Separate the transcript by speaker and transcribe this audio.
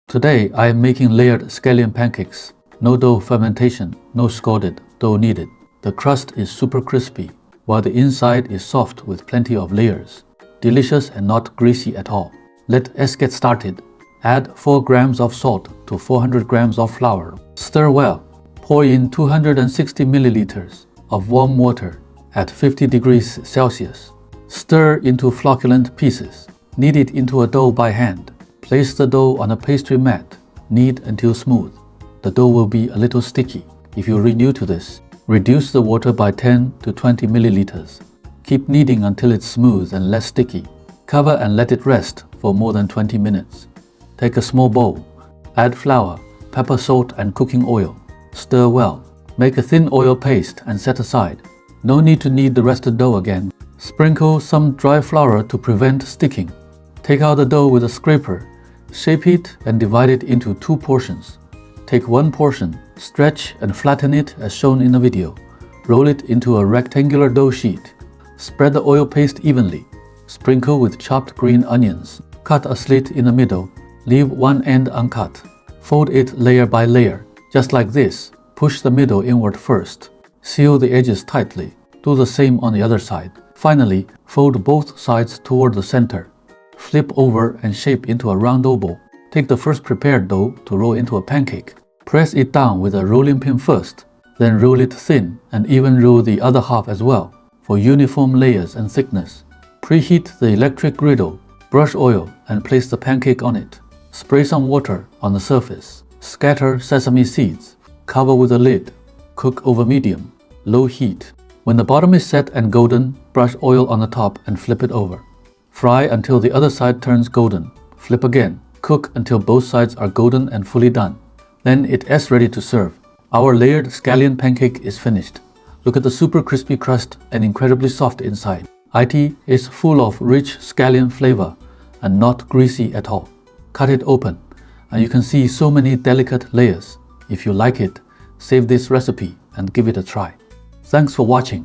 Speaker 1: Today I am making layered scallion pancakes. No dough fermentation, no scalded dough needed. The crust is super crispy, while the inside is soft with plenty of layers. Delicious and not greasy at all. Let us get started. Add 4 grams of salt to 400 grams of flour. Stir well. Pour in 260 milliliters of warm water at 50 degrees Celsius. Stir into flocculent pieces. Knead it into a dough by hand. Place the dough on a pastry mat. Knead until smooth. The dough will be a little sticky. If you're new to this, reduce the water by 10 to 20 milliliters. Keep kneading until it's smooth and less sticky. Cover and let it rest for more than 20 minutes. Take a small bowl. Add flour, pepper, salt, and cooking oil. Stir well. Make a thin oil paste and set aside. No need to knead the rest of the dough again. Sprinkle some dry flour to prevent sticking. Take out the dough with a scraper. Shape it and divide it into 2 portions. Take 1 portion, stretch and flatten it as shown in the video. Roll it into a rectangular dough sheet. Spread the oil paste evenly. Sprinkle with chopped green onions. Cut a slit in the middle. Leave one end uncut. Fold it layer by layer. Just like this, push the middle inward first. Seal the edges tightly. Do the same on the other side. Finally, fold both sides toward the center. Flip over and shape into a round oval. Take the first prepared dough to roll into a pancake. Press it down with a rolling pin first, then roll it thin and even roll the other half as well for uniform layers and thickness. Preheat the electric griddle, brush oil and place the pancake on it. Spray some water on the surface. Scatter sesame seeds. Cover with a lid. Cook over medium, low heat. When the bottom is set and golden, brush oil on the top and flip it over. Fry until the other side turns golden. Flip again. Cook until both sides are golden and fully done. Then it is ready to serve. Our layered scallion pancake is finished. Look at the super crispy crust and incredibly soft inside. It is full of rich scallion flavor and not greasy at all. Cut it open and you can see so many delicate layers. If you like it, save this recipe and give it a try. Thanks for watching.